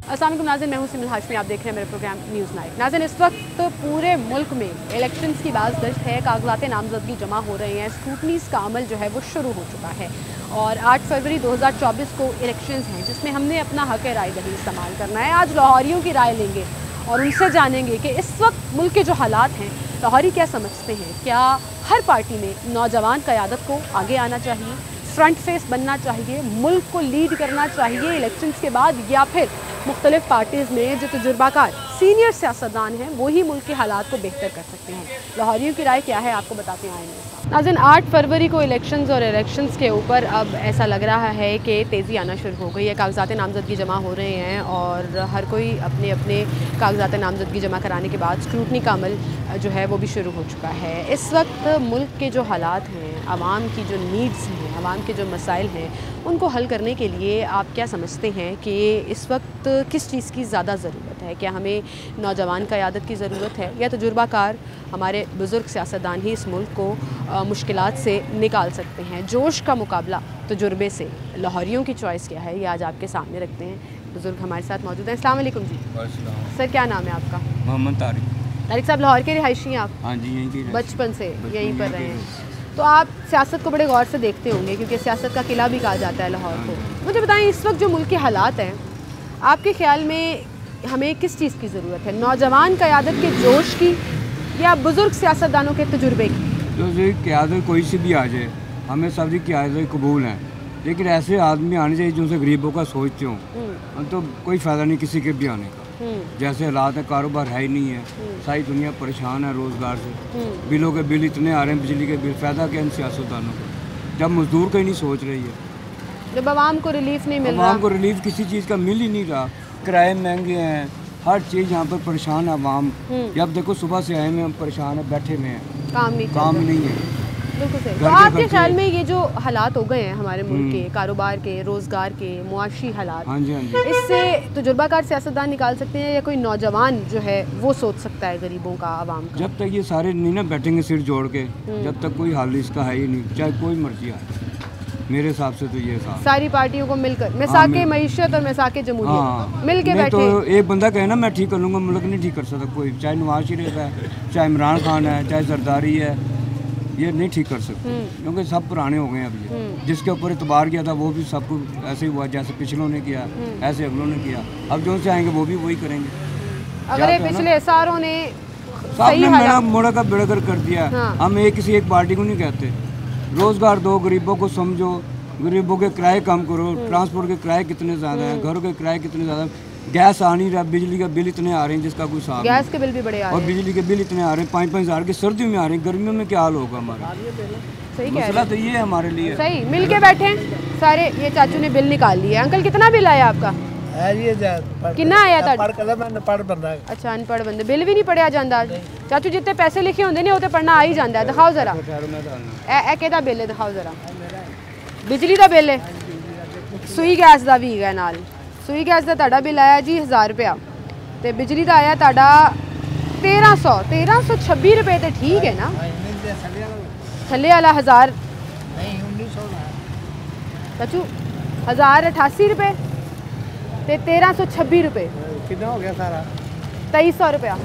अस्सलाम वालेकुम नाज़रीन, मैं हूं सिमल हाशमी। आप देख रहे हैं मेरे प्रोग्राम न्यूज़ नाइट। नाज़रीन, इस वक्त पूरे मुल्क में इलेक्शंस की बाज़गश्त है, कागजात नामजदगी जमा हो रहे हैं, स्क्रूटनीज़ का अमल जो है वो शुरू हो चुका है और 8 फरवरी 2024 को इलेक्शंस हैं जिसमें हमने अपना हक़ राय दही इस्तेमाल करना है। आज लाहौरियों की राय लेंगे और उनसे जानेंगे कि इस वक्त मुल्क के जो हालात हैं, लाहौरी क्या समझते हैं। क्या हर पार्टी में नौजवान क़यादत को आगे आना चाहिए, फ्रंट फेस बनना चाहिए, मुल्क को लीड करना चाहिए इलेक्शंस के बाद, या फिर मुख्तलिफ पार्टीज़ में जो तजुर्बाकार सीनियर सियासतदान हैं वही मुल्क के हालात को बेहतर कर सकते हैं। लाहौरियों की राय क्या है आपको बताते हैं आएंगे। नाज़रीन, 8 फरवरी को इलेक्शंस और इलेक्शंस के ऊपर अब ऐसा लग रहा है कि तेज़ी आना शुरू हो गई है। कागजात नामजदगी जमा हो रहे हैं और हर कोई अपने अपने कागजात नामजदगी जमा कराने के बाद स्क्रूटनी का अमल जो है वो भी शुरू हो चुका है। इस वक्त मुल्क के जो हालात हैं, आवाम की जो नीड्स हैं, आवाम के जो मसाइल हैं, उनको हल करने के लिए आप क्या समझते हैं कि इस वक्त किस चीज़ की ज़्यादा ज़रूरत है? क्या हमें नौजवान क़यादत की ज़रूरत है या तजुर्बाकार हमारे बुज़ुर्ग सियासतदान ही इस मुल्क को मुश्किलात से निकाल सकते हैं? जोश का मुकाबला तजुर्बे से, लाहौरियों की चॉइस क्या है, ये आज आपके सामने रखते हैं। बुज़ुर्ग हमारे साथ मौजूद हैं। अस्सलाम वालेकुम जी। सर, क्या नाम है आपका? मोहम्मद तारिक। तारिक साहब, लाहौर के रिहायशी हैं आप? हाँ जी, यहीं की बचपन से यहीं पर रहे हैं, तो आप सियासत को बड़े गौर से देखते होंगे क्योंकि सियासत का किला भी कहा जाता है लाहौर को। मुझे बताएं, इस वक्त जो मुल्क के हालात हैं, आपके ख्याल में हमें किस चीज़ की ज़रूरत है? नौजवान क़यादत के जोश की या बुज़ुर्ग सियासतदानों के तजुर्बे की? जो क़यादत कोई सी भी आ जाए, हमें सभी क़यादत कबूल हैं, लेकिन ऐसे आदमी आने चाहिए जो गरीबों का सोचते हों। तो कोई फ़ायदा नहीं किसी के भी आने का। जैसे हालात है, कारोबार है ही नहीं है, सारी दुनिया परेशान है रोज़गार से, बिलों के बिल इतने आ रहे हैं, बिजली के बिल। फ़ायदा क्या इन सियासतदानों को जब मजदूर का ही नहीं सोच रही है, जब आवाम को रिलीफ नहीं मिल रहा। आवाम को रिलीफ किसी चीज़ का मिल ही नहीं रहा, किराए महंगे हैं, हर चीज़ यहाँ पर परेशान है आवाम। जब देखो सुबह से आए में हम परेशान है, बैठे हुए हैं, काम नहीं है। बिल्कुल सही। तो आपके ख्याल में ये जो हालात हो गए हैं हमारे मुल्क के, कारोबार के, रोज़गार के, मुआशी हालात, हाँ जी, हाँ जी, इससे तजुर्बाकार सियासतदान निकाल सकते हैं या कोई नौजवान जो है वो सोच सकता है गरीबों का, आवाम का? जब तक ये सारे नहीं ना बैठेंगे सिर जोड़ के, जब तक कोई हल इसका है ही नहीं, चाहे कोई मर्जी आए। मेरे हिसाब से तो ये सारी पार्टियों को मिलकर मिसाके मईशत और मिसाके जमहूरियत मिल के बैठे। तो एक बंदा कहे ना मैं ठीक कर लूँगा, मुल्क नहीं ठीक कर सकता कोई, चाहे नवाज शरीफ है, चाहे इमरान खान है, चाहे जरदारी है, ये नहीं ठीक कर सकते क्योंकि सब पुराने हो गए हैं। अब ये जिसके ऊपर इतबार किया था वो भी सब कुछ ऐसे ही हुआ, जैसे पिछलों ने किया ऐसे अगलों ने किया, अब जो से आएंगे वो भी वही करेंगे। अगर पिछले सारों ने मेरा मोड़ा का बेड़कर कर दिया। हम किसी एक पार्टी को नहीं कहते। रोज़गार दो, गरीबों को समझो, गरीबों के किराए कम करो, ट्रांसपोर्ट के किराए कितने ज़्यादा हैं, घरों के किराए कितने ज़्यादा, गैस आ नहीं रहा, बिजली का बिल इतने आ रहे हैं जिसका कोई साथ, गैस के बिल भी बड़े आ रहे हैं और बिजली के बिल इतने आ रहे हैं 5-5 हज़ार के, सर्दियों में आ रहे हैं, गर्मियों में क्या हाल होगा हमारा? सही मसला तो ये है हमारे लिए। सही मिल के बैठे सारे। ये चाचू ने बिल निकाल लिया। अंकल, कितना बिल आया आपका? कितना आया था? अच्छा, अनपढ़ बंदे बिल भी नहीं पढ़िया जाता। चाचू जितने पैसे लिखे होंगे नहीं वो तो पढ़ना आ ही जाता है। दिखाओ जरा, कहता बिल है, दिखाओ जरा। बिजली का बिल है, सुई गैस का भी है नाल। सुई गैस का तुहाडा बिल आया जी 1000 रुपया, तो बिजली का आया तुहाडा 1326 रुपये। तो ठीक है ना, थले वाला 1000 चाचू 1088 रुपये ते 1326 रुपये, कितना हो गया सारा? 2300 रुपया।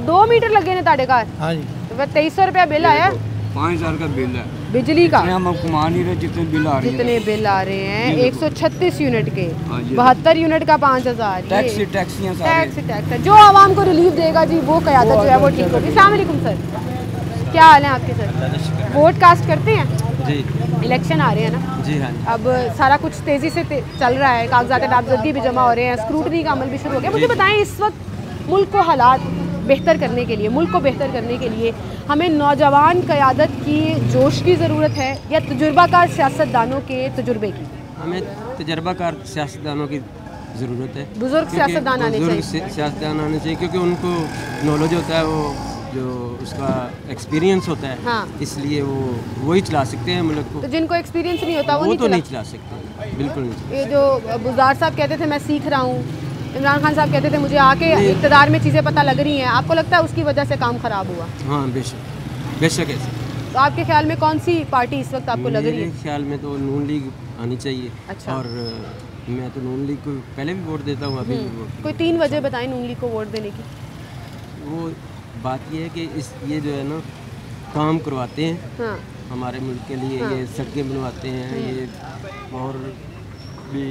दो मीटर लगे ने ताड़े घर। हाँ जी, तो फिर 2300 रुपया बिल आया। 5000 का बिल है बिजली का। हम कमा नहीं रहे जितने बिल आ रहे हैं, जितने बिल आ रहे हैं 136 यूनिट के, 72 यूनिट का 5000। टैक्स जो आवाम को रिलीफ देगा जी वो क़यादत जो है वो ठीक होगी। अस्सलाम वालेकुम सर, क्या हाल है आपके सर? वोट कास्ट करते हैं जी? इलेक्शन आ रहे हैं ना जी? हाँ। अब सारा कुछ तेज़ी से चल रहा है, कागजात नामजदगी भी जमा हो रहे हैं, स्क्रूटनी का अमल भी शुरू हो गया। मुझे बताएं, इस वक्त मुल्क को हालात बेहतर करने के लिए, मुल्क को बेहतर करने के लिए हमें नौजवान क़यादत की जोश की ज़रूरत है या तजुर्बाकार सियासतदानों के तजुर्बे की? हमें तजर्बाकार सियासतदानों की ज़रूरत है। बुज़ुर्ग सियासतदान आने चाहिए। सियासतदान आने चाहिए क्योंकि उनको नॉलेज होता है, वो जो उसका एक्सपीरियंस होता है। हाँ। इसलिए वो वही चला सकते हैं मुल्क को। तो जिनको एक्सपीरियंस नहीं होता वो तो नहीं चला सकते, बिल्कुल नहीं। ये जो बुज़दार साहब कहते थे मैं सीख रहा हूँ, इमरान खान साहब कहते थे मुझे आके इक़्तिदार में चीज़ें पता लग रही हैं, आपको लगता है उसकी वजह से काम ख़राब हुआ? हाँ, बेशक ऐसे। तो आपके ख्याल में कौन सी पार्टी इस वक्त आपको लग रही है? मेरे ख्याल में तो नून लीग आनी चाहिए। अच्छा। और मैं तो नून लीग को पहले भी वोट देता हूँ, अभी भी वोट। कोई 3 वजह बताएं नून लीग को वोट देने की। वो बात ये है कि ये जो है ना काम करवाते हैं हाँ। हमारे मुल्क के लिए, ये सड़कें बनवाते हैं, ये और भी।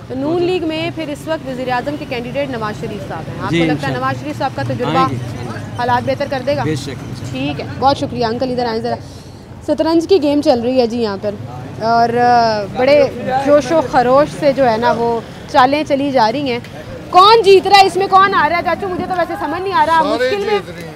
तो नून लीग में फिर इस वक्त वज़ीर आज़म के कैंडिडेट नवाज शरीफ साहब हैं, आपको लगता है नवाज शरीफ साहब का तजुर्बा हालात बेहतर कर देगा? बेशक। ठीक है, बहुत शुक्रिया अंकल। इधर आए ज़रा। शतरंज की गेम चल रही है जी यहाँ पर, और बड़े जोश व खरोश से जो है ना वो चालें चली जा रही हैं। कौन जीत रहा है इसमें, कौन आ रहा है चाचू? मुझे तो वैसे समझ नहीं आ रहा। मुश्किल में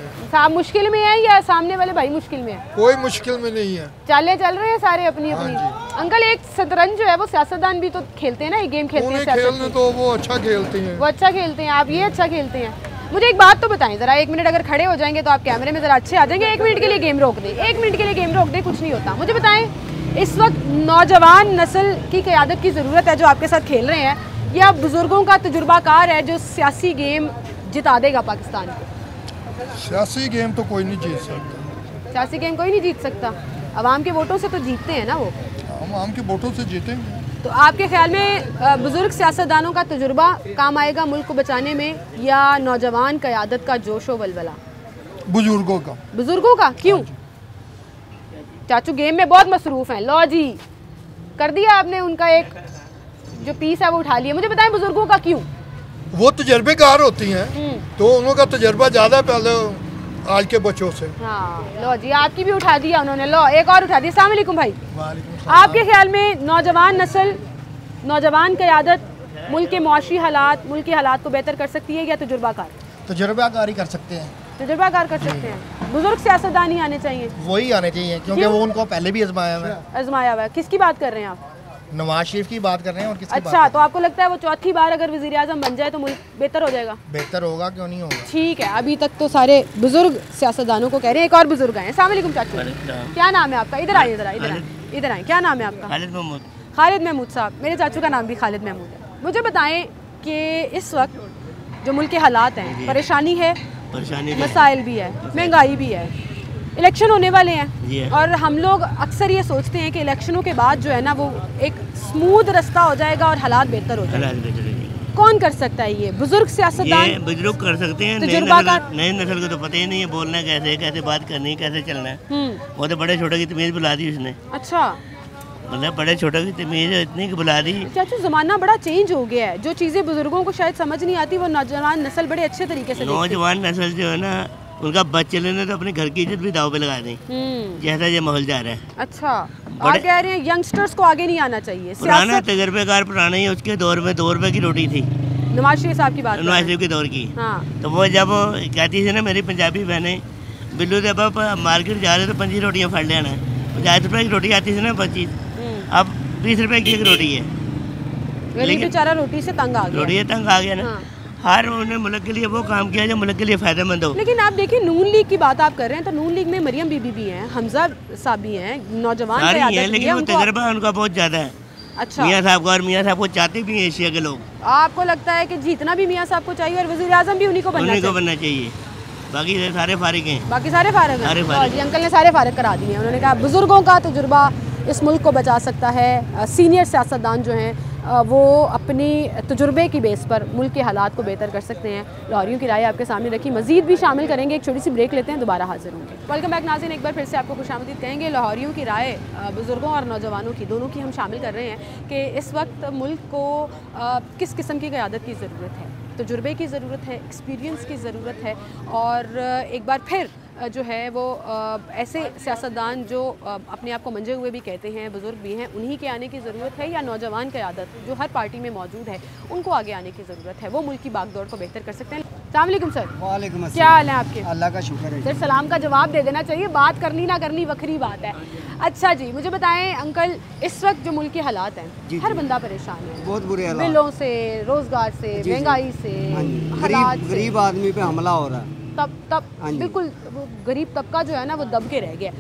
मुश्किल में है या सामने वाले भाई मुश्किल में है? कोई मुश्किल में नहीं है, चालें चल रहे हैं सारे अपनी अपनी। अंकल एक शतरंज जो है वो सियासतदान भी तो खेलते हैं ना, एक गेम खेलते हैं खेलने तो वो अच्छा खेलते हैं, वो अच्छा खेलते हैं, आप ये अच्छा खेलते हैं। मुझे एक बात तो बताएं ज़रा, 1 मिनट अगर खड़े हो जाएंगे तो आप कैमरे में ज़रा अच्छे आ जाएंगे। 1 मिनट के लिए गेम रोक दें, 1 मिनट के लिए गेम रोक दें, कुछ नहीं होता। मुझे बताएं इस वक्त नौजवान नस्ल की क़यादत की ज़रूरत है जो आपके साथ खेल रहे हैं, या बुज़ुर्गों का तजुर्बाकार है जो सियासी गेम जिता देगा पाकिस्तान को? सियासी गेम तो कोई नहीं जीत सकता। सियासी गेम कोई नहीं जीत सकता, अवाम के वोटों से तो जीतते हैं ना वो। हम आम के वोटों से जीतेंगे। तो आपके ख्याल में बुजुर्ग सियासतदानों का तजुर्बा काम आएगा मुल्क को बचाने में, या नौजवान क़यादत का जोश व वलवला? बुजुर्गों का। बुजुर्गों का क्यों? चाचू गेम में बहुत मसरूफ़ हैं। लो जी, कर दिया आपने उनका एक जो पीस है वो उठा लिया। मुझे बताएं बुजुर्गों का क्यों? वो तजर्बेकार होती हैं तो उनका तजर्बा ज़्यादा पहले आज के बच्चों से। हाँ लो जी, आपकी भी उठा दिया उन्होंने। लो एक और उठा दिया। अस्सलाम वालेकुम भाई, आपके ख्याल में नौजवान नस्ल, नौजवान क़यादत मुल्क के मुआशी हालात, मुल्क के हालात को बेहतर कर सकती है या तजुर्बाकार? तजुर्बाकार ही कर सकते हैं। तजुर्बाकार कर सकते हैं। बुजुर्ग सियासतदान ही आने चाहिए? वही आने चाहिए क्योंकि वो उनको पहले भी आजमाया हुआ है। आजमाया हुआ है। किसकी बात कर रहे हैं आप? नवाज शरीफ की बात कर रहे हैं। और किसकी अच्छा, तो आपको लगता है वो चौथी बार अगर वज़ीर आज़म बन जाए तो मुल्क बेहतर हो जाएगा? बेहतर होगा, क्यों नहीं होगा। ठीक है, अभी तक तो सारे बुजुर्ग सियासतदानों को कह रहे हैं। एक और बुजुर्ग आए। अस्सलाम वालेकुम चाचू, क्या नाम है आपका? इधर आइए, इधर आए। क्या नाम है आपका? खालिद महमूद। खालिद महमूद साहब, मेरे चाचू का नाम भी खालिद महमूद है। मुझे बताएं कि इस वक्त जो मुल्क के हालात हैं, परेशानी है, मसाइल भी है, महंगाई भी है, इलेक्शन होने वाले हैं, और हम लोग अक्सर ये सोचते हैं कि इलेक्शनों के बाद जो है ना वो एक स्मूथ रास्ता हो जाएगा और हालात बेहतर हो जाएंगे। कौन कर सकता है ये? बुजुर्ग सियासतदान? ये बुजुर्ग कर सकते हैं। नई नस्ल को तो पता ही नहीं है बोलना कैसे है, कैसे बात करनी है, कैसे चलना है। वो तो बड़े छोटे की तमीज़ बुला दी उसने। अच्छा, मतलब बड़े छोटे की तमीज़ इतनी बुला दी। चाचू ज़माना बड़ा चेंज हो गया है, जो चीज़ें बुजुर्गों को शायद समझ नहीं आती वो नौजवान नस्ल बड़े अच्छे तरीके से नौजवान नस्ल जो है ना, उनका बच्चे लेने तो अपने घर की इज्जत भी दाव पे लगा दी, जैसा ये माहौल जा रहा है। अच्छा, आप कह रहे हैं यंगस्टर्स को आगे नहीं आना चाहिए? पुराना तजर्बेकार पुराना ही, उसके दौर में 2 रुपए की रोटी थी। नवाज शरीफ साहब की बात? नवाज शरीफ के दौर की। हाँ। तो वो जब कहती थी ना मेरी पंजाबी बहनें, बिल्लू जब आप मार्केट जा रहे तो 25 रोटियाँ फट लेना है। 50 रुपए की रोटी आती थी ना 25, अब 20 रुपए की एक रोटी है। गरीब बेचारा रोटी से तंग आ गया। रोटी तंग आ गया ना। हाँ। हर उन्होंने मुल्क के लिए वो काम किया जो मुल्क के लिए फ़ायदेमंद हो। लेकिन आप देखिए नून लीग की बात आप कर रहे हैं तो नून लीग में मरियम बीबी भी हैं, हमजा साहब भी हैं, नौजवान हैं, लेकिन वो तजर्बा उनका बहुत ज़्यादा है। अच्छा, मियाँ साहब को, और मियाँ साहब को चाहते भी हैं एशिया के लोग। आपको लगता है कि जीतना भी मियाँ साहब को चाहिए और वज़ीर आज़म भी उन्हीं को बनना चाहिए? बाकी सारे फारिग हैं। बाकी सारे फारिग हैं। जी अंकल ने सारे फारिग करा दिए हैं। उन्होंने कहा बुजुर्गों का तजुर्बा इस मुल्क को बचा सकता है। सीनियर सियासतदान जो हैं वो अपनी तजुर्बे की बेस पर मुल्क के हालात को बेहतर कर सकते हैं। लाहौरियों की राय आपके सामने रखी, मज़ीद भी शामिल करेंगे। एक छोटी सी ब्रेक लेते हैं, दोबारा हाजिर होंगे। वेलकम बैक नाज़रीन, एक बार फिर से आपको खुशामदीद कहेंगे। लाहौरियों की राय बुज़ुर्गों और नौजवानों की, दोनों की हम शामिल कर रहे हैं कि इस वक्त मुल्क को किस किस्म की क़यादत की ज़रूरत है। तजुर्बे की ज़रूरत है, एक्सपीरियंस की ज़रूरत है, और एक बार फिर जो है वो ऐसे सियासतदान जो अपने आप को मंजे हुए भी कहते हैं, बुज़ुर्ग भी हैं, उन्हीं के आने की ज़रूरत है, या नौजवान क़यादत जो हर पार्टी में मौजूद है उनको आगे आने की ज़रूरत है? वो मुल्क की बागदौड़ को बेहतर कर सकते हैं। अस्सलाम वालेकुम सर। वालेकुम अस्सलाम। क्या हाल है आपके? अल्लाह का शुक्र है। सर सलाम का जवाब दे देना चाहिए, बात करनी ना करनी वक्री बात है। अच्छा जी, मुझे बताएं अंकल, इस वक्त जो मुल्क के हालात हैं, हर बंदा परेशान है, बहुत बुरे हालात, बिलों से, रोजगार से, महंगाई से, गरीब आदमी पे हमला हो रहा है। तब बिल्कुल गरीब तबका जो है ना वो दब के रह गया।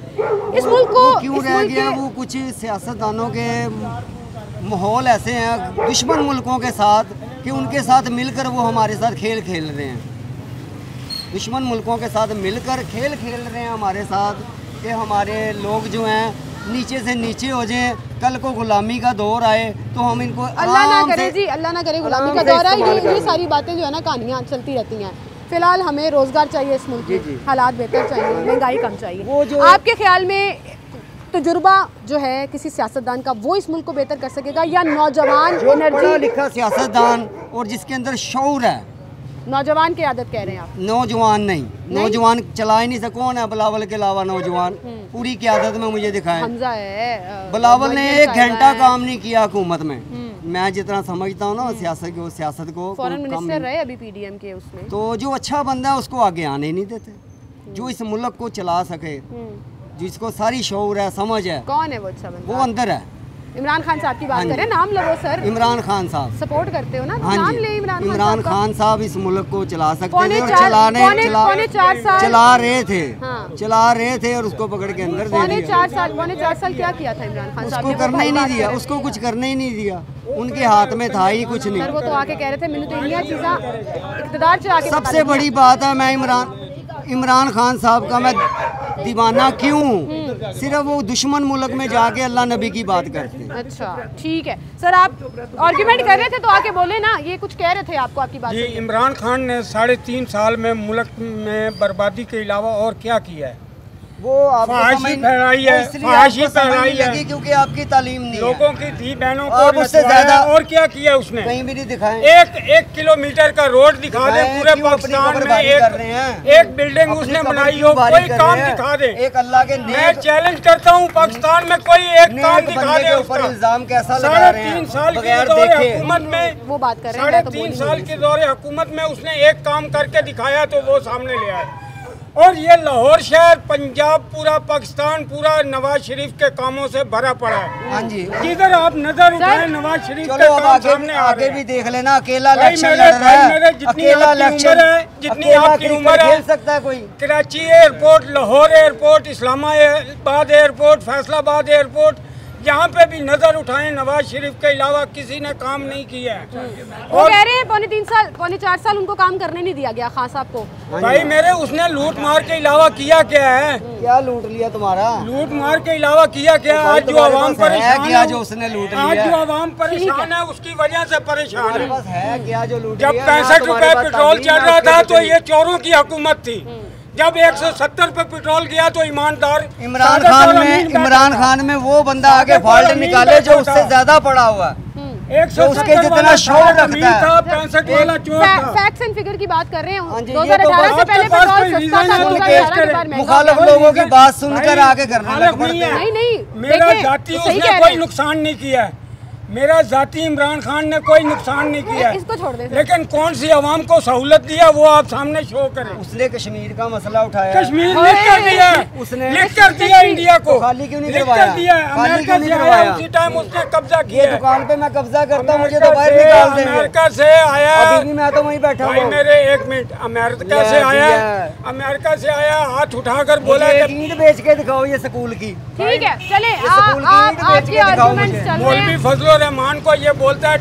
इस मुल्क को क्यों रह गया? वो कुछ सियासतदानों के माहौल ऐसे हैं दुश्मन मुल्कों के साथ कि उनके साथ मिलकर वो हमारे साथ खेल खेल रहे हैं। दुश्मन मुल्कों के साथ मिलकर खेल खेल रहे हैं हमारे साथ कि हमारे लोग जो हैं नीचे से नीचे हो जाए, कल को गुलामी का दौर आए तो हम इनको अल्लाह ना करे जी, अल्लाह ना करे गुलामी का दौर आए। ये सारी बातें जो है ना कहानियाँ चलती रहती हैं। फिलहाल हमें रोजगार चाहिए, इस मुल्क में हालात बेहतर चाहिए, महंगाई कम चाहिए। आपके ख्याल में तजुर्बा जो है किसी सियासतदान का वो इस मुल्क को बेहतर कर सकेगा या नौजवान पढ़ा लिखा सियासतदान और जिसके अंदर शऊर है? नौजवान की आदत कह रहे हैं आप? नौजवान नहीं, नौजवान चला ही नहीं सकता। कौन है बिलावल के अलावा नौजवान? पूरी क्यादत में मुझे दिखाए। हमजा है। बिलावल ने 1 घंटा काम नहीं किया हुकूमत में। मैं जितना समझता हूँ ना सियासत को फॉरेन मिनिस्टर रहे अभी पीडीएम के उसमें। तो जो अच्छा बंदा है उसको आगे आने नहीं देते, जो इस मुल्क को चला सके, जिसको सारी शऊर है, समझ है। कौन है वो अच्छा बंदा? वो अंदर है। इमरान खान साहब की बात करें, नाम लो सर। इमरान खान साहब सपोर्ट करते हो ना? हाँ नाम जी, ले इमरान खान साहब इस मुल्क को चला सकते थे और पौने 4 साल चला रहे थे। हाँ। चला रहे थे और उसको पकड़ के अंदर दे दिया। पौने 4 साल क्या किया था इमरान खान साहब ने? उसको करने ही नहीं दिया, उसको कुछ करने ही नहीं दिया। उनके हाथ में था ही कुछ नहीं। सर वो तो आके कह रहे थे मैंने तो इंडिया चीज़ा इक़्तिदार से आके सबसे बड़ी बात है, मैं इमरान खान साहब का मैं दीवाना क्यों? सिर्फ वो दुश्मन मुल्क में जाके अल्लाह नबी की बात करते हैं। अच्छा ठीक है सर, आप आर्ग्यूमेंट कर रहे थे तो आके बोले ना, ये कुछ कह रहे थे आपको आपकी बात। जी, इमरान खान ने 3.5 साल में मुल्क में बर्बादी के अलावा और क्या किया है? वो फहाशी फैलाई है, फहाशी फैलाई है क्योंकि आपकी तालीम नहीं लोगों की धी बहनों को उससे ज्यादा और क्या किया उसने? कहीं भी नहीं दिखाया। एक किलोमीटर का रोड दिखा दे पूरे पाकिस्तान में, एक बिल्डिंग उसने बनाई हो, कोई काम दिखा दे। एक अल्लाह के मैं चैलेंज करता हूँ पाकिस्तान में कोई एक काम दिखा दे उसका। इल्जाम कैसा लगा रहे हैं? 3.5 साल के दौरे हुकूमत में, वो बात कर रहे हैं 3.5 साल के दौरे हुकूमत में उसने एक काम करके दिखाया तो वो सामने ले आए। और ये लाहौर शहर, पंजाब, पूरा पाकिस्तान, पूरा नवाज शरीफ के कामों से भरा पड़ा है। हाँ जी, किधर आप नजर उठाएं नवाज शरीफ के काम सामने आ रहे हैं। भी देख लेना, अकेला इलेक्शन लड़ मेरे रहा है। जितनी आपकी उम्र है, जितनी आपकी उम्र है, खेल सकता है कोई। Karachi airport, Lahore airport, Islamabad airport, Faisalabad airport, यहाँ पे भी नजर उठाएं, नवाज शरीफ के अलावा किसी ने काम नहीं किया है। वो कह रहे हैं 4 साल उनको काम करने नहीं दिया गया खान साहब को। भाई मेरे उसने लूट मार के अलावा किया क्या है? क्या लूट लिया तुम्हारा? लूट मार के अलावा किया क्या? आज जो आवाम परेशान है, जो उसने लूट लिया, आज जो आवाम परेशान है उसकी वजह से परेशान है। क्या जो लूट जब 65 रुपए पेट्रोल चल रहा था तो ये चोरों की हुकूमत थी। जब 170 पे पेट्रोल गया तो ईमानदार इमरान खान में वो बंदा आगे फॉल्ट निकाले जो उससे ज्यादा पड़ा हुआ, जो उसके जितना शौक रखता है। 65 वाला चोर था। फैक्ट्स एंड फिगर की बात कर रहे हैं। 2018 से पहले पेट्रोल सस्ता था, 2018 के बाद महंगा। मुखालिफ लोगों की बात सुनकर आगे करने लग पड़ते हैं। नहीं, मेरा जाति उसने कोई नुकसान नहीं किया है। मेरा जाति इमरान खान ने कोई नुकसान नहीं किया है। इसको छोड़ दे। लेकिन कौन सी आवाम को सहूलत दिया वो आप सामने शो करें। उसने कश्मीर का मसला उठाया, कश्मीर लिख कर दिया, उसने लिख कर दिया इंडिया को, खाली क्यों नहीं लिख करवाया? कर दिया। अमेरिका से आया, उसी टाइम उसने कब्जा किया। ये दुकान पे मैं कब्जा करता हूँ, मुझे तो बाहर निकाल देंगे। अमेरिका से आया, अभी भी मैं तो वहीं बैठा हूँ। मेरे 1 मिनट, अमेरिका से आया, अमेरिका से आया, हाथ उठाकर बोला ईंट बेच के दिखाओ ये स्कूल की। ठीक है चले, आपके आर्गुमेंट्स चल रहे मौलवी हैं। फजलुर रहमान को ये बोलता है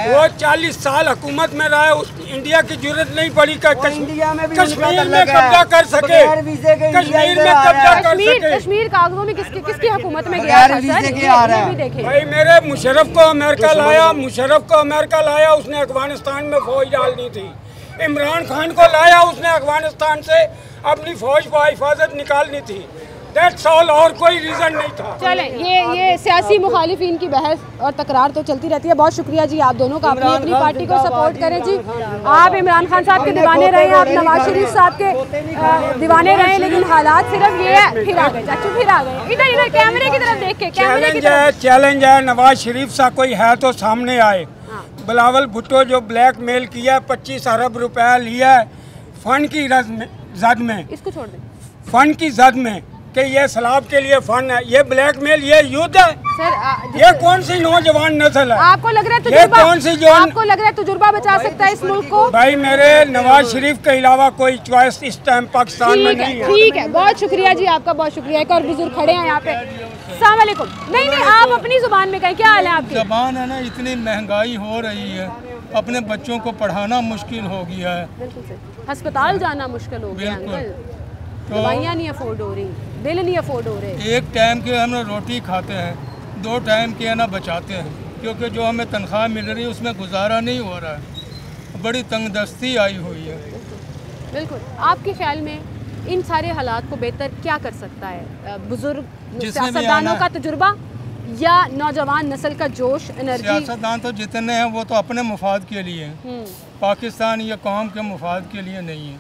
वो 40 साल हुकूमत में रहा है, उस इंडिया की जरूरत नहीं पड़ी इंडिया में भी कश्मीर में कब्जा कर सके, कश्मीर में कब्जा कर सके। कश्मीर कागजों में किसकी हुकूमत में गया था सर? भाई मेरे मुशर्रफ को अमेरिका लाया, उसने अफगानिस्तान में फौज डालनी थी। इमरान खान को लाया, उसने अफगानिस्तान से अपनी फौज को हिफाजत निकालनी थी। That's all, और कोई रीजन नहीं था। चले, ये सियासी मुखालिफिन की बहस और तकरार तो चलती रहती है। बहुत शुक्रिया जी आप दोनों का, अपनी पार्टी को सपोर्ट करें जी। आप इमरान खान साहब के दीवाने रहे, आप नवाज शरीफ साहब के दीवाने रहे, लेकिन हालात सिर्फ ये है। फिर आ गए चाचू, फिर आ गए इधर कैमरे की तरफ देख के। चैलेंज है नवाज शरीफ सा कोई है तो सामने आए। बिलावल भुट्टो जो ब्लैक मेल किया, 25 अरब रुपया लिया फंड की जद में, इसको छोड़ दें, फंड की जद में कि ये सलाब के लिए फंड है, ये ब्लैकमेल, ये युद्ध है सर। ये कौन सी नौजवान नस्ल है? आपको लग रहा है तजुर्बा बचा सकता है इस मुल्क को? भाई मेरे नवाज शरीफ के अलावा कोई चॉइस इस टाइम पाकिस्तान में नहीं है। ठीक है, बहुत शुक्रिया जी आपका, बहुत शुक्रिया। एक और बुजुर्ग खड़े हैं यहाँ पे। अस्सलाम वालेकुम। नहीं आप अपनी जुबान में कहें, क्या हाल है आपकी? जबान है ना, इतनी महंगाई हो रही है, अपने बच्चों को पढ़ाना मुश्किल हो गया है। बिल्कुल सही, अस्पताल जाना मुश्किल हो गया अंकल, दवाइयाँ नहीं अफोर्ड हो रही। बिल नहीं अफोर्ड हो रहे। एक टाइम के हम रोटी खाते हैं, 2 टाइम के ना बचाते हैं, क्योंकि जो हमें तनख्वाह मिल रही है उसमें गुजारा नहीं हो रहा है। बड़ी तंगदस्ती आई हुई है। बिल्कुल। आपके ख्याल में इन सारे हालात को बेहतर क्या कर सकता है? बुजुर्ग सियासतदानों का तजुर्बा या नौजवान नस्ल का जोश, एनर्जी? सियासतदान तो जितने हैं वो तो अपने मुफाद के लिए हैं, पाकिस्तान या कौम के मुफाद के लिए नहीं है।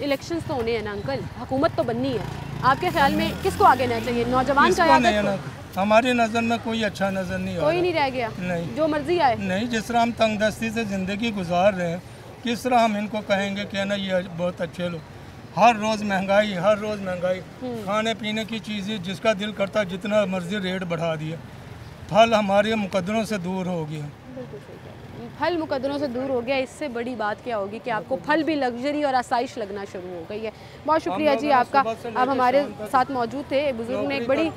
इलेक्शंस तो होने हैं ना अंकल, हुकूमत तो बननी है। आपके ख्याल में किसको आगे रहना चाहिए? नौजवान का या हमारी नज़र में कोई अच्छा नज़र नहीं आ रहा। कोई नहीं रह गया? नहीं, जो मर्जी आए। नहीं, जिस तरह हम तंगदस्ती से ज़िंदगी गुजार रहे हैं, किस तरह हम इनको कहेंगे कि ना ये बहुत अच्छे लोग। हर रोज़ महंगाई, हर रोज़ महंगाई, खाने पीने की चीज़ें जिसका दिल करता जितना मर्जी रेट बढ़ा दिया। फल हमारे मुकद्दरों से दूर हो गया। फल मुकद्दरों से दूर हो गया, इससे बड़ी बात क्या होगी कि आपको फल भी लग्जरी और आसाइश लगना शुरू हो गई है। बहुत शुक्रिया जी आपका। अब हमारे साथ मौजूद थे बुजुर्ग ने एक बड़ी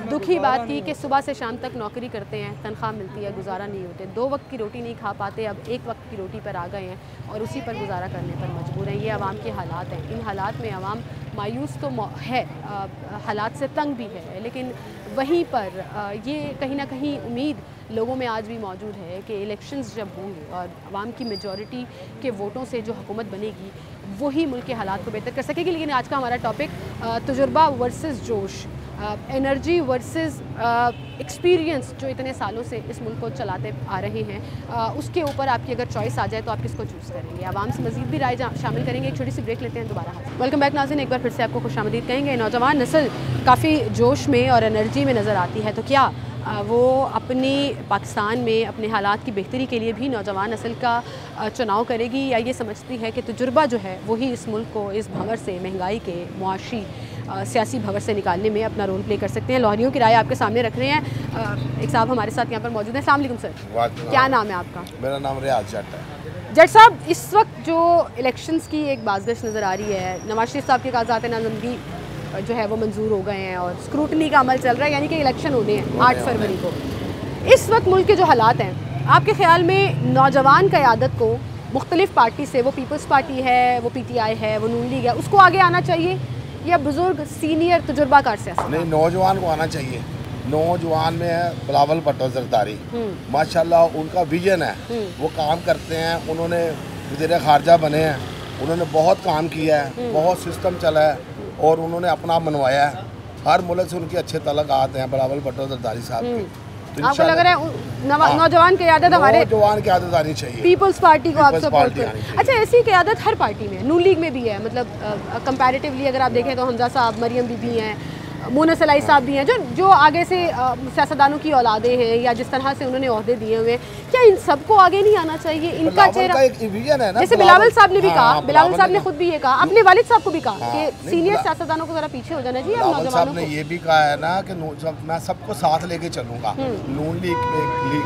दुखी बात की कि सुबह से शाम तक नौकरी करते हैं, तनख्वाह मिलती है, गुजारा नहीं होते, 2 वक्त की रोटी नहीं खा पाते, अब 1 वक्त की रोटी पर आ गए हैं और उसी पर गुजारा करने पर मजबूर हैं। ये आवाम के हालात हैं। इन हालात में आवाम मायूस तो है, हालात से तंग भी है, लेकिन वहीं पर ये कहीं ना कहीं उम्मीद लोगों में आज भी मौजूद है कि इलेक्शंस जब होंगे और आवाम की मेजॉरिटी के वोटों से जो हुकूमत बनेगी वही मुल्क के हालात को बेहतर कर सकेगी। लेकिन आज का हमारा टॉपिक तजुर्बा वर्सेस जोश, एनर्जी वर्सेस एक्सपीरियंस जो इतने सालों से इस मुल्क को चलाते आ रहे हैं, उसके ऊपर आपकी अगर चॉइस आ जाए तो आप किसको चूज़ करेंगे? आवाम से मज़ीद भी राय शामिल करेंगे। एक छोटी सी ब्रेक लेते हैं, दोबारा हाजिर। वेलकम बैक नाज़रीन, एक बार फिर से आपको खुशामदीद कहेंगे। नौजवान नस्ल काफ़ी जोश में और एनर्जी में नज़र आती है, तो क्या वो अपनी पाकिस्तान में अपने हालात की बेहतरी के लिए भी नौजवान नस्ल का चुनाव करेगी, या ये समझती है कि तजुर्बा जो है वही इस मुल्क को इस भंवर से, महंगाई के, मुआशी सियासी भंवर से निकालने में अपना रोल प्ले कर सकते हैं? लाहौरियों की राय आपके सामने रख रहे हैं। एक साहब हमारे साथ यहाँ पर मौजूद हैं। अस्सलाम वालेकुम सर, क्या नाम है आपका? मेरा नाम रियाज जट है। जट साहब, इस वक्त जो इलेक्शंस की एक बाज़गश नज़र आ रही है, नवाज शरीफ साहब के कागज़ात नामजदगी जो है वो मंजूर हो गए हैं और स्क्रूटनी का अमल चल रहा है, यानी कि इलेक्शन होने हैं 8 फरवरी को। इस वक्त मुल्क के जो हालात हैं, आपके ख्याल में नौजवान क़यादत को मुख्तलिफ पार्टी से, वो पीपल्स पार्टी है, वो PTI है, वो नून लीग है, उसको आगे आना चाहिए या बुजुर्ग सीनियर तजुर्बाकार सियासत? नहीं, नौजवान को आना चाहिए। नौजवान में है बिलावल भुट्टो ज़रदारी, माशाल्लाह उनका विजन है, वो काम करते हैं। उन्होंने वज़ीर ख़ारजा बने हैं, उन्होंने बहुत काम किया है, बहुत सिस्टम चला है और उन्होंने अपना मनवाया है। हर मुल्क से उनके अच्छे तलक आते हैं बिलावल भुट्टो ज़रदारी साहब के। आपको लग रहा है नौजवान क़यादत हमारे नौजवान क़यादत आनी चाहिए, पीपल्स पार्टी को आप सपोर्ट करें? अच्छा, ऐसी क़यादत हर पार्टी में, नून लीग में भी है, मतलब कंपैरेटिवली अगर आप देखें तो हमजा साहब, मरियम बीबी हैं, मोना सलाई साहब भी हैं, जो आगे से सियासतदानों की औलादे हैं या जिस तरह से उन्होंने ओहदे दिए हुए हैं, क्या इन सबको आगे नहीं आना चाहिए? इनका चेहरा जैसे बिलावल साहब ने भी कहा, बिलावल साहब ने खुद भी ये कहा, अपने वालिद साहब को भी कहा कि सीनियर सियासतदानों को जरा पीछे हो जाना चाहिए। बिलावल साहब ने ये भी कहा है ना कि मैं सबको साथ लेके चलूंगा, नून लीग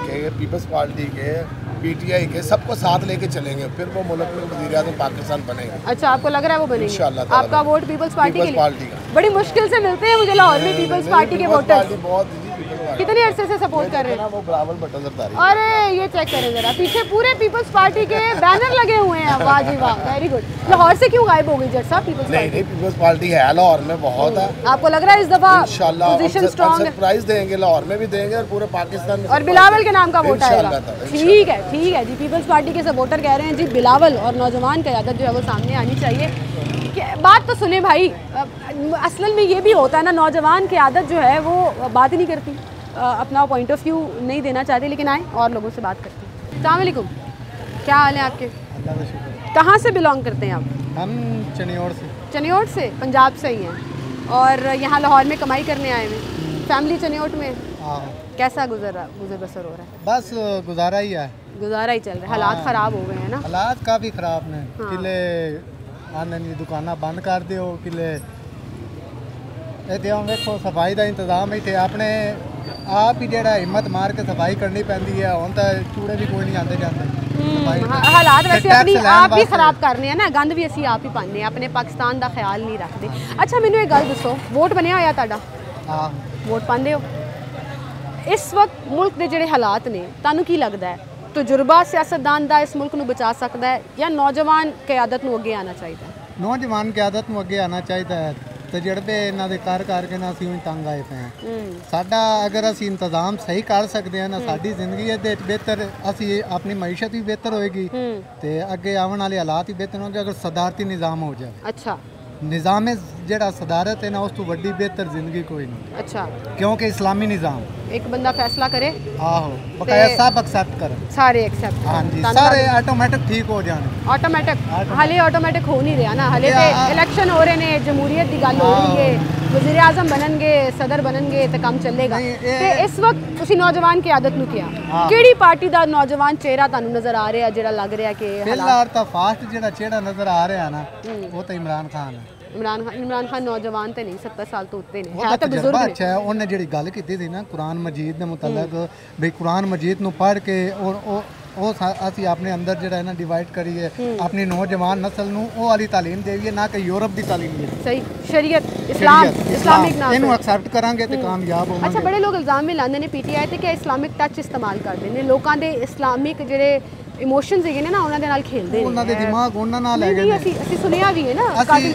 के, पीपल्स पार्टी के, PTI के, सबको साथ लेके चलेंगे, फिर वो मुल्क में वज़ीर-ए-आज़म पाकिस्तान बनेंगे। अच्छा, आपको लग रहा है वो बनेंगे? इंशाअल्लाह। आपका वोट पीपल्स पार्टी के लिए? बड़ी मुश्किल से मिलते हैं मुझे लाहौर में पीपल्स पार्टी के वोटर। कितने अरसे से सपोर्ट कर रहे हैं? वो बिलावल भुट्टो ज़रदारी। अरे ये चेक करें जरा, पीछे पूरे पीपल्स पार्टी के बैनर लगे हुए हैं। वाह जी वाह, वेरी गुड। लाहौर से क्यों गायब हो गई जट साहब पीपल्स पार्टी? नहीं, पीपल्स पार्टी है लाहौर में, बहुत है। आपको लग रहा है इस दफा इंशाल्लाह पोजीशन स्ट्रांग है? सरप्राइज देंगे, लाहौर में भी देंगे और पूरे पाकिस्तान में। और बिलावल के नाम का वोट आएगा? ठीक है जी, पीपल्स पार्टी के सपोर्टर कह रहे हैं जी बिलावल और नौजवान क़यादत जो है वो सामने आनी चाहिए। बात तो सुने भाई, असल में ये भी होता है ना, नौजवान क़यादत जो है वो बात ही नहीं करती, अपना पॉइंट ऑफ व्यू नहीं देना चाहते, लेकिन आए और लोगों से बात करते हैं। अस्सलाम वालेकुम, क्या हाल है आपके? कहाँ से बिलोंग करते हैं आप? हम चनियोड़ से। चनियोड़ से, पंजाब से ही हैं और यहाँ लाहौर में कमाई करने आए हैं। फैमिली चनियोड़ में? हाँ। कैसा गुजर बसर हो रहा है? बस गुजारा ही है। गुजारा ही चल रहा है। हालात ख़राब हो गए हैं ना? हालात काफ़ी ख़राब ने। किले आने दुकाना बंद कर दियो, किले देखो सफाई का इंतजाम ही थे अपने आप ही जेड़ा हिम्मत मार के सफाई करनी पैंदी है। हुण तां चूड़े भी कोई नहीं आते जाते। हालात वैसे अपनी आप भी खराब करने हैं ना, गंद भी असी आप ही पाने, अपने पाकिस्तान का ख्याल नहीं रखते। अच्छा, मैनू एक गल दसो, वोट बनया होया तुहाडा? हाँ, वोट पांदे हो? इस वक्त मुल्क के जिहड़े हालात ने, तुहानू की लगदा है तजुर्बा सियासतदान दा इस मुल्क नू बचा सकदा है या नौजवान क़यादत नू अगे आना चाहिए? नौजवान क़यादत नू अगे आना चाहिए। ਤਜਰਬੇ ਇਹਨਾਂ ਦੇ ਕਰਕੇ ਨਾ ਅਸੀਂ ਉਹੀ ਤੰਗ ਆਏ ਪਏ ਹਾਂ। ਸਾਡਾ ਅਗਰ ਅਸੀਂ ਇੰਤਜ਼ਾਮ ਸਹੀ ਕਰ ਸਕਦੇ ਹਾਂ ਨਾ ਸਾਡੀ ਜ਼ਿੰਦਗੀ ਇਹਦੇ ਵਿੱਚ ਬਿਹਤਰ, ਅਸੀਂ ਆਪਣੀ ਮਈਸ਼ਤ ਵੀ ਬਿਹਤਰ ਹੋਏਗੀ ਤੇ ਅੱਗੇ ਆਉਣ ਵਾਲੇ ਹਾਲਾਤ ਵੀ ਬਿਹਤਰ ਹੋਣਗੇ ਅਗਰ ਸਦਾਰਤੀ ਨਿਜ਼ਾਮ ਹੋ ਜਾਵੇ। अच्छा ਨਿਜ਼ਾਮ ਜਿਹੜਾ ਸਦਾਰਤ ਹੈ ਨਾ ਉਸ ਤੋਂ ਵੱਡੀ ਬਿਹਤਰ ਜ਼ਿੰਦਗੀ ਕੋਈ ਨਹੀਂ। अच्छा ਕਿਉਂਕਿ ਇਸਲਾਮੀ ਨਿਜ਼ਾਮ एक बंदा फैसला करे ਆਹੋ ਬਕਾਇਆ ਸਭ ਐਕਸੈਪਟ ਕਰਨ सारे एक्सेप्ट ਹਾਂਜੀ ਸਾਰੇ ਆਟੋਮੈਟਿਕ ਠੀਕ ਹੋ ਜਾਣ। ਆਟੋਮੈਟਿਕ ਹਾਲੇ ਆਟੋਮੈਟਿਕ ਹੋ ਨਹੀਂ ਰਿਹਾ ਨਾ, ਹਾਲੇ ਤੇ ਇਲੈਕਸ਼ਨ ਹੋ ਰਹੇ ਨੇ, ਜਮਹੂਰੀਅਤ ਦੀ ਗੱਲ ਹੋ ਰਹੀ ਹੈ, ਵਜ਼ੀਰ ਆਜ਼ਮ ਬਣਨਗੇ, ਸਦਰ ਬਣਨਗੇ ਤੇ ਕੰਮ ਚੱਲੇਗਾ। ਤੇ ਇਸ ਵਕਤ ਤੁਸੀਂ ਨੌਜਵਾਨ ਕਿਆਦਤ ਨੂੰ ਕਿਹਾ, ਕਿਹੜੀ ਪਾਰਟੀ ਦਾ ਨੌਜਵਾਨ ਚਿਹਰਾ ਤੁਹਾਨੂੰ ਨਜ਼ਰ ਆ ਰਿਹਾ ਜਿਹੜਾ ਲੱਗ ਰਿਹਾ ਕਿ ਫਿਲਹਾਲ ਤਾਂ ਫਾਸਟ ਜਿਹੜਾ ਚਿਹਰਾ ਨਜ਼ਰ ਆ ਰਿਹਾ ਨਾ ਉਹ ਤਾਂ ਇਮਰਾਨ ਖਾਨ ਹੈ। इमरान खान नौजवान तो नहीं, 70 साल तो उत्ते ने, है तो बुजुर्ग अच्छा है। उन्हें जी गल की थी ना कुरान मजीद के मुतलक भाई कुरान मजीद नूं पढ़ के और असी अपने अंदर जो है ना डिवाइड करिए अपनी नौजवान नस्ल नूं वो वाली तालीम देइए ना कि यूरोप की तालीम देइए। सही शरीयत इस्लामिक नाम इनू एक्सेप्ट करांगे तो कामयाब होवांगे। अच्छा बड़े लोग इल्जाम भी लाते हैं पीटीआई ते कि इस्लामिक टच इस्तेमाल करते हैं, लोगों के इस्लामिक जिहड़े इमोशंस है ना उन्होंने नाल खेलते हैं, उन्होंने दिमाग उन्होंने नाल है नहीं ਅਸੀਂ ਸੁਣਿਆ ਵੀ ਹੈ ਨਾ ਕਾਫੀ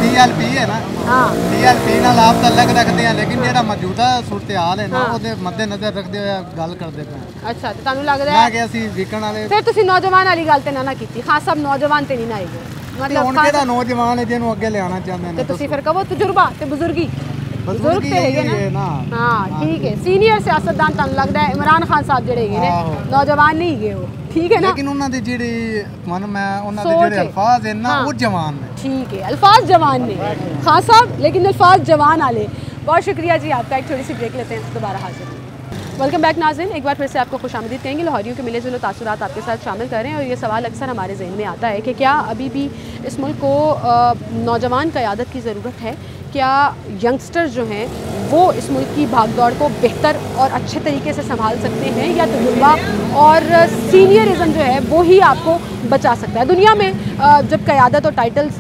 टीएलपी है ना हां टीएलपी ਨਾਲ ਆਪ ਤਲਕ ਰੱਖਦੇ ਆ ਲੇਕਿਨ ਜਿਹੜਾ ਮੌਜੂਦਾ ਸੂਰਤ-ਹਾਲ ਹੈ ਨਾ ਉਹਦੇ ਮੱਦੇਨਜ਼ਰ ਰੱਖਦੇ ਹੋਏ ਗੱਲ ਕਰਦੇ ਪਏ। ਅੱਛਾ ਤੇ ਤੁਹਾਨੂੰ ਲੱਗਦਾ ਹੈ ਕਿ ਅਸੀਂ ਵਿਕਣ ਵਾਲੇ ਫਿਰ ਤੁਸੀਂ ਨੌਜਵਾਨ ਵਾਲੀ ਗੱਲ ਤੇ ਨਾ ਕੀਤੀ, ਖਾਸ ਸਾਹਿਬ ਨੌਜਵਾਨ ਤੇ ਨਹੀਂ ਨਾ ਆਏਗੇ, ਮਤਲਬ ਹੁਣ ਕਿਹੜਾ ਨੌਜਵਾਨ ਹੈ ਜਿਹਨੂੰ ਅੱਗੇ ਲਿਆਉਣਾ ਚਾਹੁੰਦੇ ਨੇ ਤੇ ਤੁਸੀਂ ਫਿਰ ਕਹੋ ਤਜਰਬਾ ਤੇ ਬਜ਼ੁਰਗੀ ਬਜ਼ੁਰਗ ਤੇ ਹੈਗੇ ਨਾ। ਹਾਂ ਠੀਕ ਹੈ, ਸੀਨੀਅਰ ਸਿਆਸਤਦਾਨ ਤੁਹਾਨੂੰ ਲੱਗਦਾ ਹੈ ਇਮਰਾਨ ਖਾਨ ਸਾਹਿਬ ਜਿਹੜੇ ਹੈਗੇ ਨੇ ਨੌਜਵਾਨ ਨਹੀਂ ਹੈਗੇ ਉਹ, ਠੀਕ ਹੈ ਨਾ, ਲੇਕਿਨ ਉਹਨਾਂ ਦੀ ਜਿਹੜੀ ਮਨ ਮੈਂ ਉਹਨਾਂ ਦੇ ਜਿਹੜੇ ਅਲਫਾਜ਼ ਹੈ ਨਾ ਉਹ ਜਵਾਨ ਨੇ। ठीक है, अल्फाज जवान ने खान साहब, लेकिन अल्फाज जवान आले। बहुत शुक्रिया जी आपका, एक छोटी सी ब्रेक लेते हैं, दोबारा हाजिर हैं। वेलकम बैक नाज़रीन, एक बार फिर से आपको खुशामदीद कहेंगे, लाहौरियों के मिले जुले तासुरात आपके साथ शामिल कर रहे हैं और ये सवाल अक्सर हमारे जहन में आता है कि क्या अभी भी इस मुल्क को नौजवान क़यादत की ज़रूरत है, क्या यंगस्टर्स जो हैं वो इस मुल्क की भागदौड़ को बेहतर और अच्छे तरीके से संभाल सकते हैं या तजुर्बा और सीनियरिज्म जो है वो ही आपको बचा सकता है। दुनिया में जब क़यादत और टाइटल्स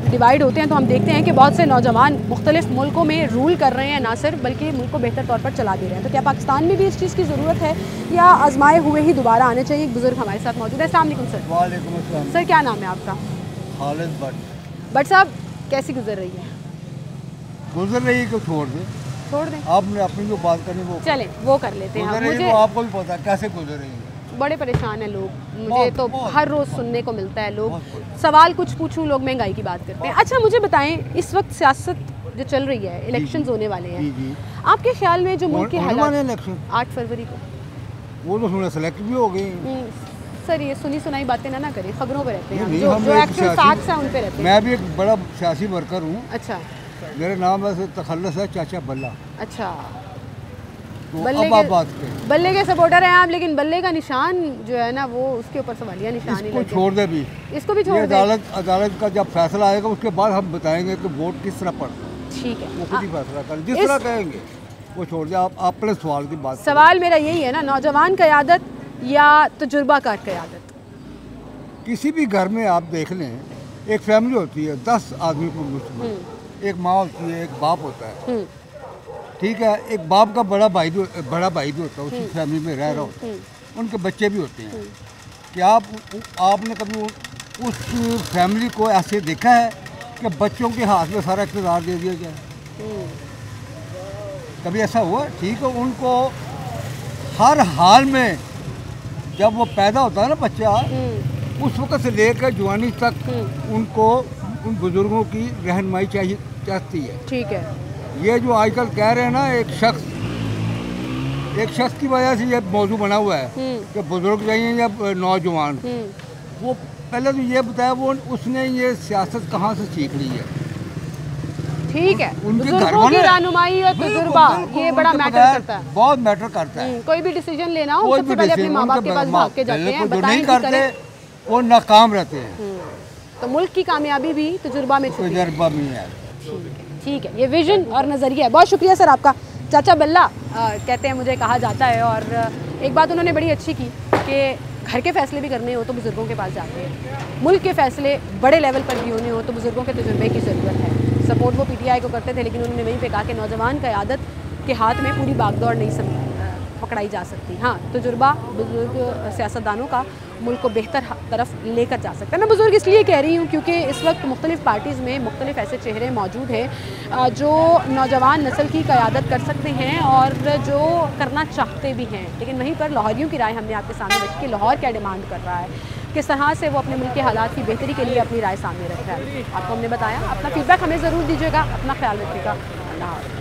डिवाइड होते हैं तो हम देखते हैं कि बहुत से नौजवान मुख्तलिफ मुल्कों में रूल कर रहे हैं, ना सिर्फ बल्कि मुल्क को बेहतर तौर पर चला दे रहे हैं। तो क्या पाकिस्तान में भी इस चीज़ की ज़रूरत है या आजमाए हुए ही दोबारा आने चाहिए? एक बुज़ुर्ग हमारे साथ मौजूद है। अस्सलाम वालेकुम सर। वालेकुम अस्सलाम। सर क्या नाम है आपका? खालिद भट्ट। भट्ट साहब कैसी गुजर रही है? गुजर रही को छोड़ दे, छोड़ दें, आपने अपनी जो बात करनी वो चलें वो कर लेते हैं। मुझे आपको भी पता है कैसे गुजर रही है। बड़े परेशान हैं लोग, मुझे तो हर रोज़ सुनने को मिलता है, लोग सवाल कुछ पूछूं लोग महंगाई की बात करते हैं। अच्छा मुझे बताएं, इस वक्त सियासत जो चल रही है, इलेक्शंस होने वाले हैं, आपके ख्याल में जो मुल्क के हालात 8 फरवरी को वो तो सुना सेलेक्ट भी हो गई। सर ये सुनी सुनाई बातें ना करें, खबरों पे रहते हैं, जो एक्चुअल फैक्ट्स हैं उन पे रहते हैं। मैं भी एक बड़ा सियासी वर्कर हूँ। अच्छा मेरा नाम वैसे तखल्लुस है चाचा बल्ला। अच्छा तो बल्ले के सपोर्टर हैं आप, लेकिन बल्ले का निशान जो है ना वो उसके ऊपर सवालिया निशान इसको छोड़ दे भी, इसको भी छोड़ दे। अदालत का जब फैसला आएगा उसके बाद हम बताएंगे कि वोट किस तरह पड़ता है। ठीक है, वो खुद ही फैसला कर, जिस तरह कहेंगे वो छोड़ दे। आप अपने सवाल की बात, सवाल मेरा यही है ना, नौजवान क़यादत या तजुर्बाकार क़यादत? किसी भी घर में आप देख लें, एक फैमिली होती है 10 आदमी को मुश्किल, एक माँ होती है, एक बाप होता है, ठीक है, एक बाप का बड़ा भाई भी होता है, उसी फैमिली में रह रहा होता है, उनके बच्चे भी होते हैं। क्या आपने कभी उस फैमिली को ऐसे देखा है कि बच्चों के हाथ में सारा इख्तियार दे दिया गया? कभी ऐसा हुआ? ठीक है, उनको हर हाल में जब वो पैदा होता है ना बच्चा, उस वक्त से लेकर जवानी तक उनको उन बुजुर्गों की रहनुमाई चाहती है। ठीक है, ये जो आजकल कह रहे हैं ना, एक शख्स की वजह से ये मौजू बना हुआ है कि बुजुर्ग चाहिए या नौजवान, वो पहले तो ये बताया वो उसने ये सियासत कहाँ से सीख ली है। ठीक है, बुजुर्गों की रहनुमाई और तजुर्बा ये बड़ा मैटर करता है, बहुत मैटर करता है। कोई भी डिसीजन लेना हो सबसे पहले अपने माँ बाप के पास भाग के जाते हैं, जो नहीं करते वो नाकाम रहते हैं। तो मुल्क की कामयाबी भी तजुर्बा में छुपी है। तजुर्बा में है। ठीक है, ये विजन और नज़रिया है। बहुत शुक्रिया सर आपका। चाचा बल्ला कहते हैं मुझे कहा जाता है, और एक बात उन्होंने बड़ी अच्छी की कि घर के फैसले भी करने हो तो बुज़ुर्गों के पास जाते हैं, मुल्क के फैसले बड़े लेवल पर भी होने हो तो बुज़ुर्गों के तजुर्बे की ज़रूरत है। सपोर्ट वो पीटीआई को करते थे, लेकिन उन्होंने वहीं पे कहा कि नौजवान क़यादत के हाथ में पूरी बागदौड़ नहीं पकड़ाई जा सकती। हाँ, तजुर्बा बुजुर्ग सियासतदानों का मुल्क को बेहतर तरफ लेकर जा सकता है। मैं बुजुर्ग इसलिए कह रही हूँ क्योंकि इस वक्त मुख्तलिफ़ पार्टीज़ में मुख्तलिफ ऐसे चेहरे मौजूद हैं जो नौजवान नस्ल की क़यादत कर सकते हैं और जो करना चाहते भी हैं। लेकिन वहीं पर लाहौरियों की राय हमने आपके सामने रखी कि लाहौर क्या डिमांड कर रहा है, किस तरह से वो अपने मुल्क के हालात की बेहतरी के लिए अपनी राय सामने रख रहा है। आपको हमने बताया, अपना फीडबैक हमें ज़रूर दीजिएगा, अपना ख्याल रखिएगा। अल्लाह हाफ़िज़।